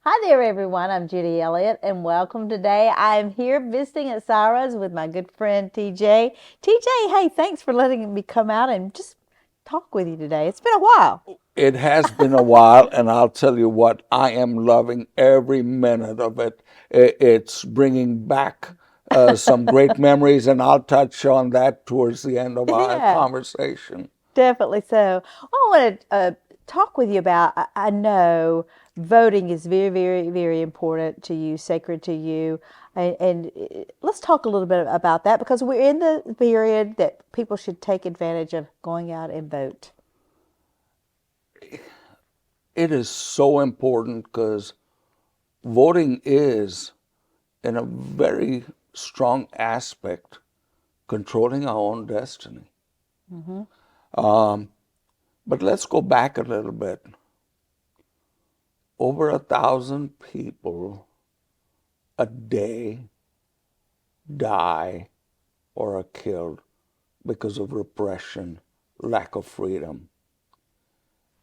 Hi there, everyone. I'm Judy Elliott, and welcome today. I'm here visiting at Cyrus with my good friend TJ. TJ, hey, thanks for letting me come out and just talk with you today. It's been a while. It has been a while, and I'll tell you what, I am loving every minute of it. It's bringing back some great memories, and I'll touch on that towards the end of our Yeah, conversation. definitely so. I want to talk with you about, I know voting is very, very, very important to you, sacred to you. And let's talk a little bit about that because we're in the period that people should take advantage of going out and vote. It is so important because voting is, in a very strong aspect, controlling our own destiny. But let's go back a little bit. Over 1,000 people a day die or are killed because of repression, lack of freedom.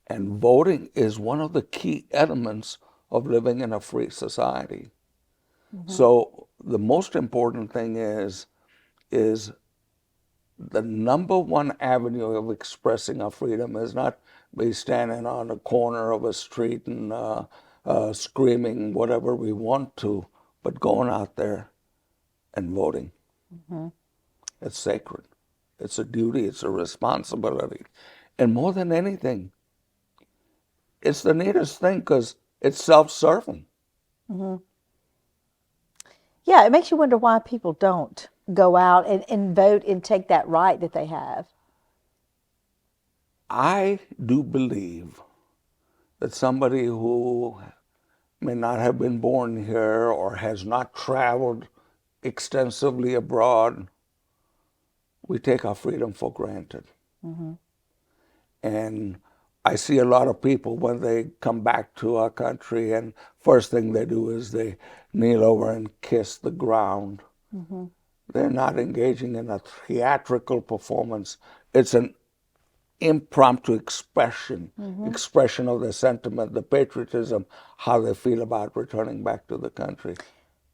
And voting is one of the key elements of living in a free society. Mm-hmm. So the most important thing is the number one avenue of expressing our freedom is not be standing on the corner of a street and screaming whatever we want to, but going out there and voting. Mm-hmm. It's sacred. It's a duty. It's a responsibility. And more than anything, it's the neatest thing because it's self-serving. Mm-hmm. Yeah, it makes you wonder why people don't go out and vote and take that right that they have. I do believe that somebody who may not have been born here or has not traveled extensively abroad, we take our freedom for granted. Mm-hmm. And I see a lot of people when they come back to our country, and first thing they do is they kneel over and kiss the ground. Mm-hmm. They're not engaging in a theatrical performance. It's an impromptu Mm-hmm. expression of their sentiment, the patriotism, how they feel about returning back to the country.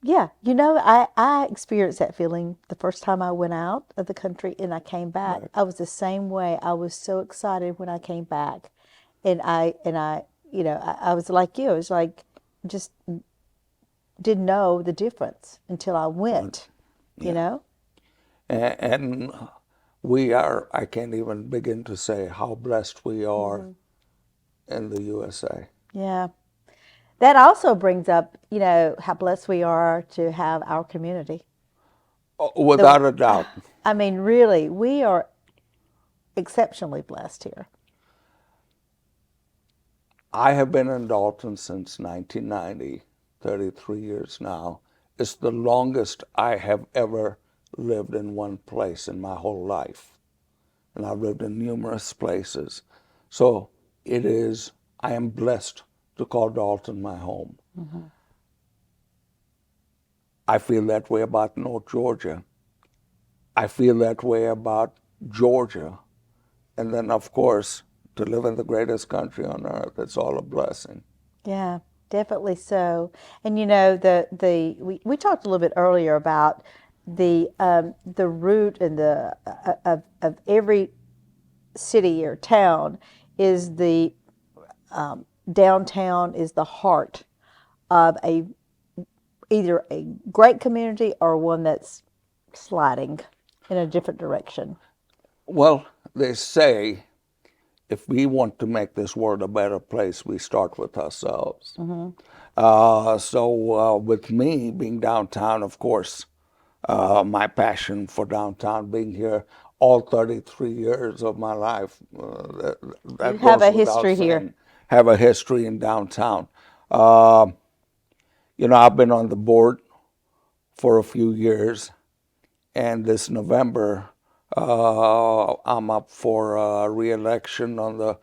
Yeah, I experienced that feeling the first time I went out of the country and I came back. Right. I was the same way. I was so excited when I came back, I was like you. It was like just didn't know the difference until I Right. went. You Yeah. know? And we are, I can't even begin to say how blessed we are Mm-hmm. in the USA. Yeah. That also brings up, how blessed we are to have our community. The, Without a doubt. I mean, really, we are exceptionally blessed here. I have been in Dalton since 1990, 33 years now. It's the longest I have ever lived in one place in my whole life. And I've lived in numerous places. So I am blessed to call Dalton my home. Mm-hmm. I feel that way about North Georgia. I feel that way about Georgia. And then, of course, to live in the greatest country on earth, it's all a blessing. Yeah, definitely so. And we talked a little bit earlier about the root and the of every city or town is the downtown is the heart of a either a great community or one that's sliding in a different direction. Well, they say if we want to make this world a better place, we start with ourselves. Mm-hmm. With me being downtown, of course, my passion for downtown, being here all 33 years of my life, You that have goes a without history here. saying, have a history in downtown. Uh, I've been on the board for a few years, and this November, I'm up for re-election on the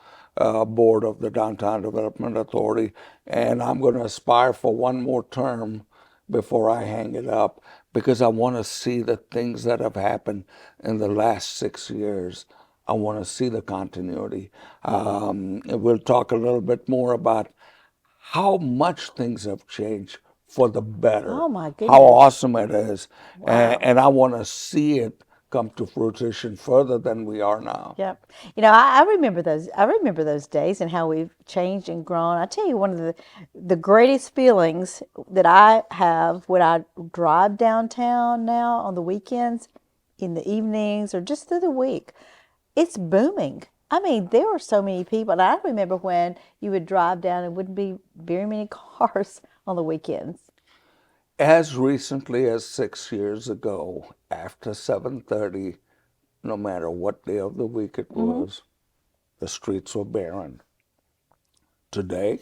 board of the Downtown Development Authority, and I'm going to aspire for one more term before I hang it up because I want to see the things that have happened in the last 6 years. I want to see the continuity. We'll talk a little bit more about how much things have changed for the better, Oh my how goodness. awesome it is. Wow. And I want to see it come to fruition further than we are now. Yep. I remember those. I remember those days and how we've changed and grown. I tell you, one of the greatest feelings that I have when I drive downtown now on the weekends, in the evenings, or just through the week, it's booming. I mean, there are so many people. And I remember when you would drive down and wouldn't be very many cars on the weekends. As recently as 6 years ago, after 7:30, no matter what day of the week it was, the streets were barren. Today,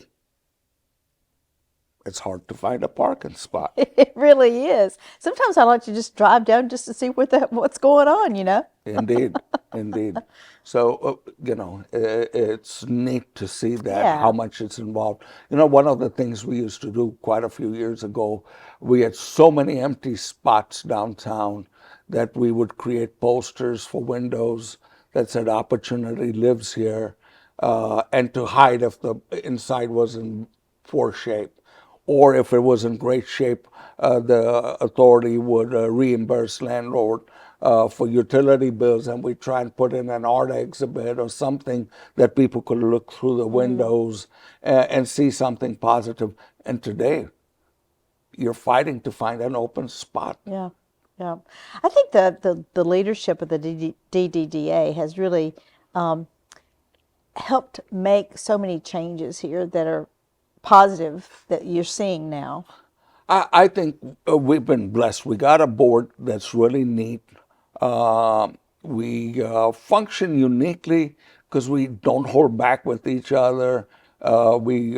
it's hard to find a parking spot. It really is. Sometimes I like to just drive down just to see what's going on. Indeed, indeed. So, it's neat to see that, how Yeah. much it's involved. One of the things we used to do quite a few years ago, we had so many empty spots downtown that we would create posters for windows that said opportunity lives here, and to hide if the inside was in poor shape. Or if it was in great shape, the authority would reimburse landlord for utility bills, and we try and put in an art exhibit or something that people could look through the windows and see something positive. And today, you're fighting to find an open spot. Yeah, yeah. I think the leadership of the DDDA has really helped make so many changes here that are positive that you're seeing now. I think we've been blessed. We got a board that's really neat. We function uniquely because we don't hold back with each other. We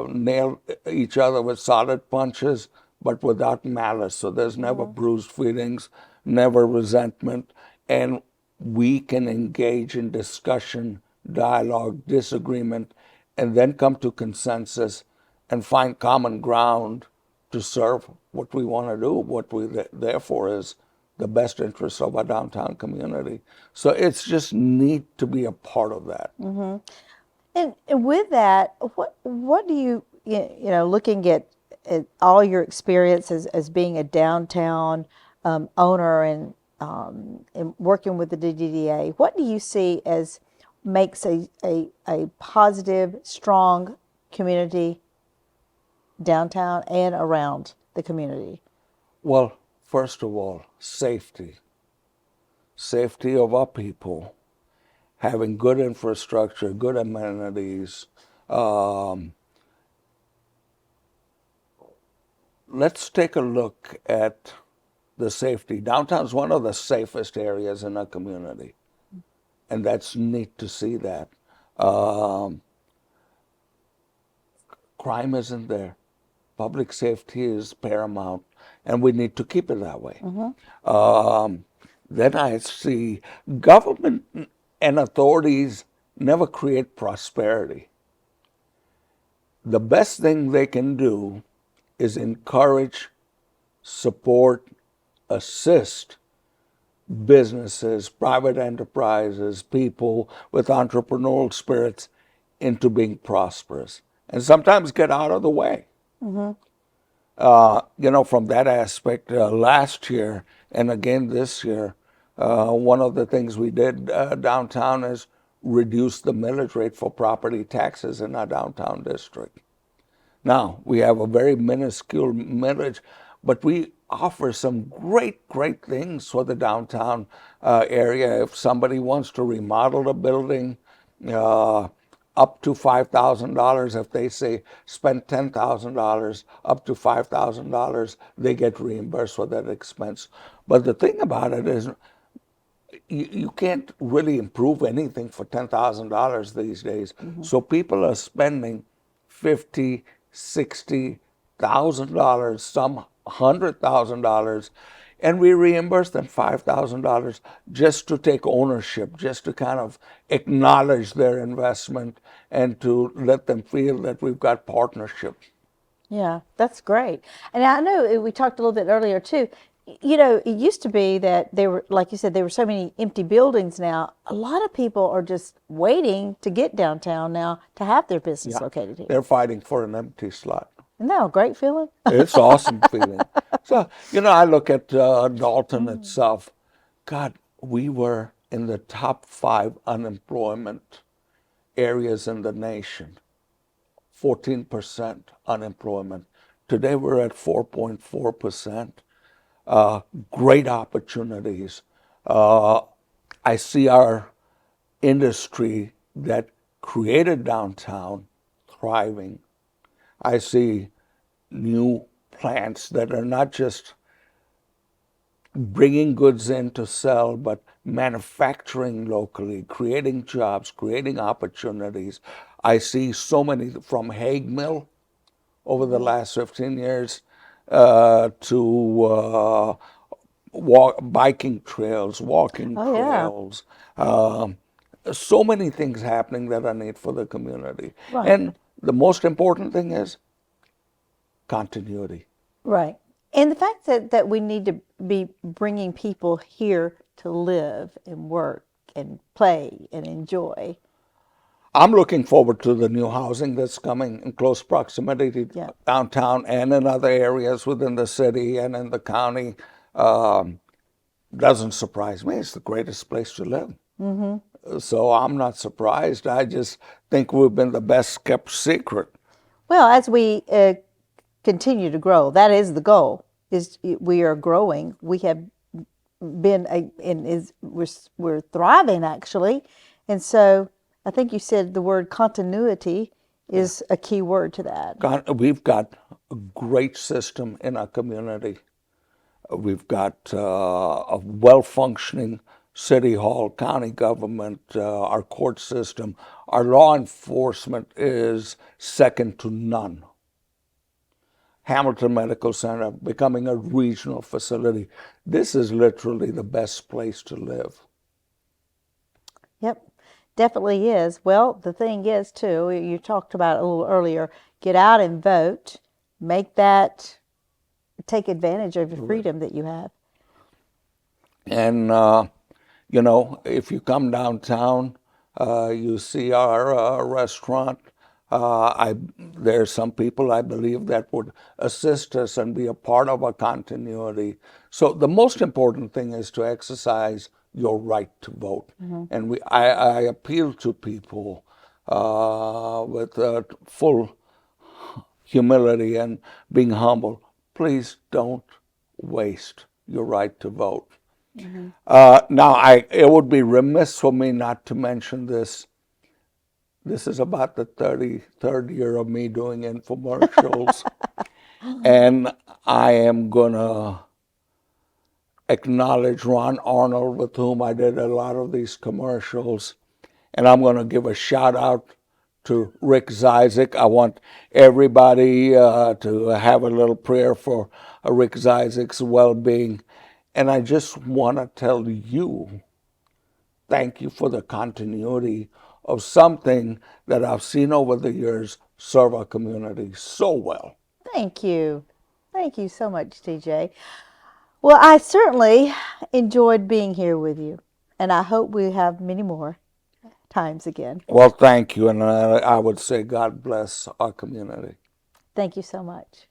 nail each other with solid punches, but without malice. So there's never bruised feelings, never resentment. And we can engage in discussion, dialogue, disagreement, and then come to consensus and find common ground to serve what we want to do. What we're there for is the best interests of our downtown community. So it's just neat to be a part of that. And with that, what do looking at all your experience as being a downtown owner and working with the DDDA, what do you see as makes a positive, strong community downtown and around the community? Well, first of all, safety. Safety of our people, having good infrastructure, good amenities. Let's take a look at the safety. Downtown is one of the safest areas in our community, and that's neat to see that. Um, Crime isn't there. Public safety is paramount, and we need to keep it that way. Um, then I see government and authorities never create prosperity. The best thing they can do is encourage, support, assist businesses, private enterprises, people with entrepreneurial spirits into being prosperous, and sometimes get out of the way. From that aspect, last year and again this year, one of the things we did downtown is reduce the millage rate for property taxes in our downtown district. Now, we have a very minuscule millage, but we offer some great, great things for the downtown area. If somebody wants to remodel a building, uh, up to $5,000. If they say spend $10,000, up to $5,000, they get reimbursed for that expense. But the thing about it is, you can't really improve anything for $10,000 these days. So people are spending $50,000, $60,000, some $100,000, and we reimburse them $5,000 just to take ownership, just to kind of acknowledge their investment and to let them feel that we've got partnership. Yeah, that's great. And I know we talked a little bit earlier too. you know, it used to be that there were, like you said, there were so many empty buildings now. A lot of people are just waiting to get downtown now to have their business Yeah, located here. they're fighting for an empty slot. Isn't that a great feeling? It's awesome feeling. So, I look at Dalton itself. God, we were in the top 5 unemployment areas in the nation. 14% unemployment. Today we're at 4.4%. Great opportunities. I see our industry that created downtown thriving. I see new plants that are not just bringing goods in to sell, but manufacturing locally, creating jobs, creating opportunities. I see so many from Hague Mill over the last 15 years to biking trails, walking Oh, yeah. trails. So many things happening that are neat for the community. Right. And the most important thing is continuity. Right. And the fact that we need to be bringing people here to live and work and play and enjoy. I'm looking forward to the new housing that's coming in close proximity to Yeah. downtown and in other areas within the city and in the county. Doesn't surprise me. It's the greatest place to live. So I'm not surprised. I just think we've been the best kept secret. Well, as we continue to grow, that is the goal. Is we are growing. We have been we're thriving actually, and so I think you said the word continuity is a key word to that. We've got a great system in our community. We've got a well-functioning city hall, county government, our court system. Our law enforcement is second to none. Hamilton Medical Center becoming a regional facility. This is literally the best place to live. Yep, definitely is. Well, the thing is too, you talked about it a little earlier. Get out and vote. Take advantage of the freedom that you have. And if you come downtown, you see our restaurant. There's some people I believe that would assist us and be a part of our continuity. So the most important thing is to exercise your right to vote. And I appeal to people with full humility and being humble. Please don't waste your right to vote. Now, it would be remiss for me not to mention this. This is about the 33rd year of me doing infomercials. And I am going to acknowledge Ron Arnold, with whom I did a lot of these commercials. And I'm going to give a shout out to Rick Zizek. I want everybody to have a little prayer for Rick Zizek's well-being. And I just want to tell you, thank you for the continuity of something that I've seen over the years serve our community so well. Thank you. Thank you so much, TJ. Well, I certainly enjoyed being here with you, and I hope we have many more times again. Well, thank you, and I would say God bless our community. Thank you so much.